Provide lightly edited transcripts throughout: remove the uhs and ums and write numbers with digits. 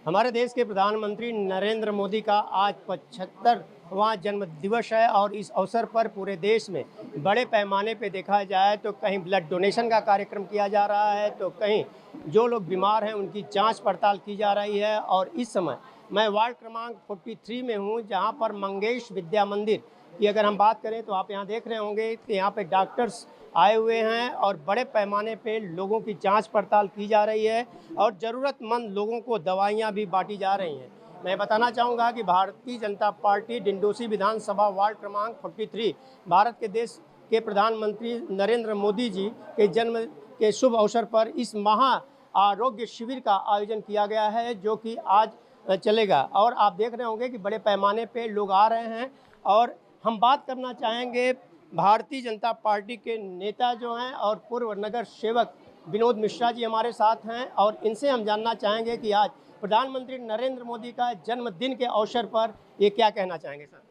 हमारे देश के प्रधानमंत्री नरेंद्र मोदी का आज 75वां जन्म दिवस है और इस अवसर पर पूरे देश में बड़े पैमाने पे देखा जाए तो कहीं ब्लड डोनेशन का कार्यक्रम किया जा रहा है, तो कहीं जो लोग बीमार हैं उनकी जांच पड़ताल की जा रही है। और इस समय मैं वार्ड क्रमांक 43 में हूं, जहां पर मंगेश विद्या मंदिर की अगर हम बात करें तो आप यहां देख रहे होंगे कि यहां पे डॉक्टर्स आए हुए हैं और बड़े पैमाने पे लोगों की जांच पड़ताल की जा रही है और ज़रूरतमंद लोगों को दवाइयां भी बांटी जा रही हैं। मैं बताना चाहूँगा कि भारतीय जनता पार्टी डिंडोसी विधानसभा वार्ड क्रमांक 43 भारत के देश के प्रधानमंत्री नरेंद्र मोदी जी के जन्म के शुभ अवसर पर इस महा आरोग्य शिविर का आयोजन किया गया है, जो कि आज चलेगा। और आप देख रहे होंगे कि बड़े पैमाने पे लोग आ रहे हैं और हम बात करना चाहेंगे भारतीय जनता पार्टी के नेता जो हैं और पूर्व नगर सेवक विनोद मिश्रा जी हमारे साथ हैं और इनसे हम जानना चाहेंगे कि आज प्रधानमंत्री नरेंद्र मोदी का जन्मदिन के अवसर पर ये क्या कहना चाहेंगे सर।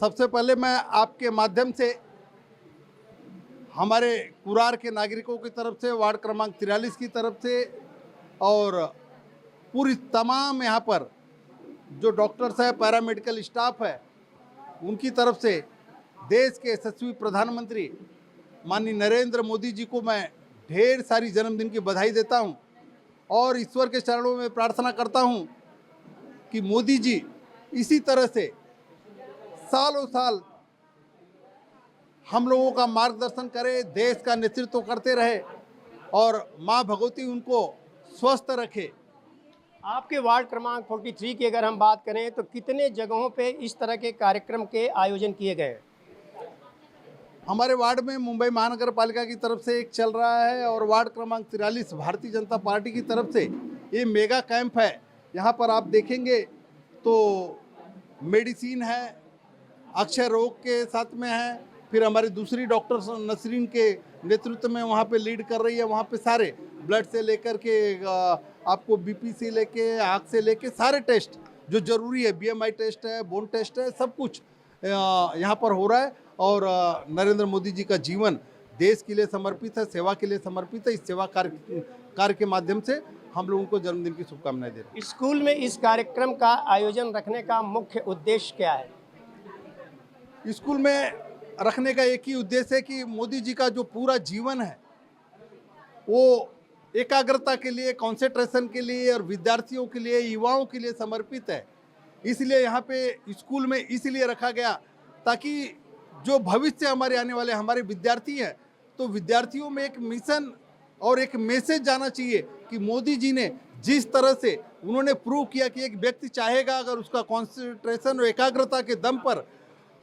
सबसे पहले मैं आपके माध्यम से हमारे कुरार के नागरिकों की तरफ से, वार्ड क्रमांक 43 की तरफ से और पूरी तमाम यहाँ पर जो डॉक्टर्स है, पैरामेडिकल स्टाफ है, उनकी तरफ से देश के यशस्वी प्रधानमंत्री माननीय नरेंद्र मोदी जी को मैं ढेर सारी जन्मदिन की बधाई देता हूँ और ईश्वर के चरणों में प्रार्थना करता हूँ कि मोदी जी इसी तरह से सालों साल हम लोगों का मार्गदर्शन करे, देश का नेतृत्व करते रहे और माँ भगवती उनको स्वस्थ रखे। आपके वार्ड क्रमांक 43 की अगर हम बात करें तो कितने जगहों पे इस तरह के कार्यक्रम के आयोजन किए गए हैं? हमारे वार्ड में मुंबई महानगर पालिका की तरफ से एक चल रहा है और वार्ड क्रमांक 43 भारतीय जनता पार्टी की तरफ से ये मेगा कैंप है। यहाँ पर आप देखेंगे तो मेडिसिन है, अक्षय रोग के साथ में है, फिर हमारी दूसरी डॉक्टर नसरीन के नेतृत्व में वहाँ पे लीड कर रही है। वहाँ पे सारे ब्लड से लेकर के आपको बीपी से लेके, आँख से लेके सारे टेस्ट जो ज़रूरी है, बीएमआई टेस्ट है, बोन टेस्ट है, सब कुछ यहाँ पर हो रहा है। और नरेंद्र मोदी जी का जीवन देश के लिए समर्पित है, सेवा के लिए समर्पित है। इस सेवा कार्य के माध्यम से हम लोगों को जन्मदिन की शुभकामनाएं दे रहे हैं। स्कूल में इस कार्यक्रम का आयोजन रखने का मुख्य उद्देश्य क्या है? स्कूल में रखने का एक ही उद्देश्य है कि मोदी जी का जो पूरा जीवन है वो एकाग्रता के लिए, कंसंट्रेशन के लिए और विद्यार्थियों के लिए, युवाओं के लिए समर्पित है। इसलिए यहाँ पे स्कूल में इसलिए रखा गया ताकि जो भविष्य हमारे आने वाले हमारे विद्यार्थी हैं, तो विद्यार्थियों में एक मिशन और एक मैसेज जाना चाहिए कि मोदी जी ने जिस तरह से उन्होंने प्रूव किया कि एक व्यक्ति चाहेगा अगर उसका कंसंट्रेशन और एकाग्रता के दम पर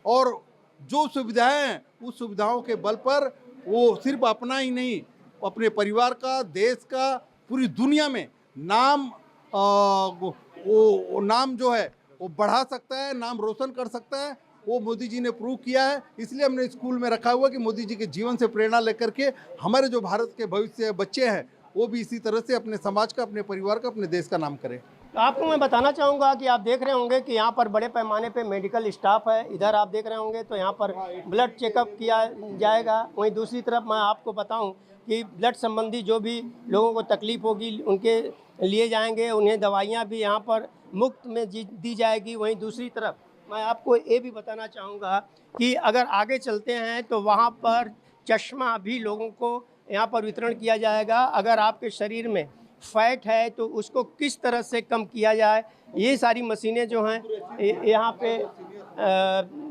और जो सुविधाएं हैं उस सुविधाओं के बल पर वो सिर्फ अपना ही नहीं, अपने परिवार का, देश का, पूरी दुनिया में नाम वो नाम जो है वो बढ़ा सकता है, नाम रोशन कर सकता है। वो मोदी जी ने प्रूव किया है। इसलिए हमने स्कूल में रखा हुआ कि मोदी जी के जीवन से प्रेरणा लेकर के हमारे जो भारत के भविष्य बच्चे हैं वो भी इसी तरह से अपने समाज का, अपने परिवार का, अपने देश का नाम करें। तो आपको मैं बताना चाहूँगा कि आप देख रहे होंगे कि यहाँ पर बड़े पैमाने पे मेडिकल स्टाफ है। इधर आप देख रहे होंगे तो यहाँ पर ब्लड चेकअप किया जाएगा। वहीं दूसरी तरफ मैं आपको बताऊँ कि ब्लड संबंधी जो भी लोगों को तकलीफ होगी उनके लिए जाएंगे, उन्हें दवाइयाँ भी यहाँ पर मुफ्त में दी जाएगी। वहीं दूसरी तरफ मैं आपको ये भी बताना चाहूँगा कि अगर आगे चलते हैं तो वहाँ पर चश्मा भी लोगों को यहाँ पर वितरण किया जाएगा। अगर आपके शरीर में फैट है तो उसको किस तरह से कम किया जाए, ये सारी मशीनें जो हैं यहाँ पे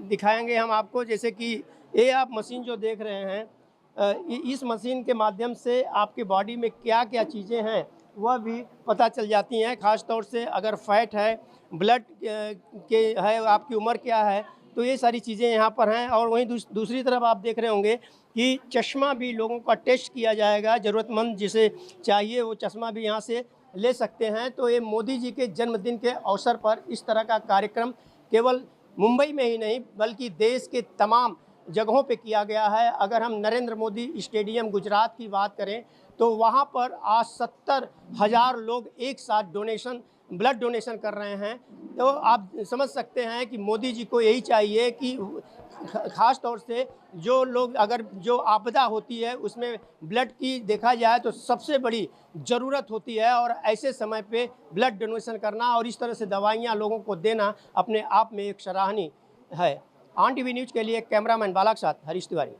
दिखाएंगे हम आपको। जैसे कि ये आप मशीन जो देख रहे हैं, इस मशीन के माध्यम से आपके बॉडी में क्या क्या चीज़ें हैं वह भी पता चल जाती हैं। ख़ास तौर से अगर फैट है, ब्लड के है, आपकी उम्र क्या है, तो ये सारी चीज़ें यहाँ पर हैं। और वहीं दूसरी तरफ आप देख रहे होंगे कि चश्मा भी लोगों का टेस्ट किया जाएगा। ज़रूरतमंद जिसे चाहिए वो चश्मा भी यहाँ से ले सकते हैं। तो ये मोदी जी के जन्मदिन के अवसर पर इस तरह का कार्यक्रम केवल मुंबई में ही नहीं बल्कि देश के तमाम जगहों पे किया गया है। अगर हम नरेंद्र मोदी स्टेडियम गुजरात की बात करें तो वहाँ पर आज 70,000 लोग एक साथ डोनेशन ब्लड डोनेशन कर रहे हैं। तो आप समझ सकते हैं कि मोदी जी को यही चाहिए कि ख़ास तौर से जो लोग अगर जो आपदा होती है उसमें ब्लड की देखा जाए तो सबसे बड़ी ज़रूरत होती है, और ऐसे समय पे ब्लड डोनेशन करना और इस तरह से दवाइयाँ लोगों को देना अपने आप में एक सराहनीय है। ऑन टीवी न्यूज़ के लिए कैमरामैन बाला के साथ हरीश तिवारी।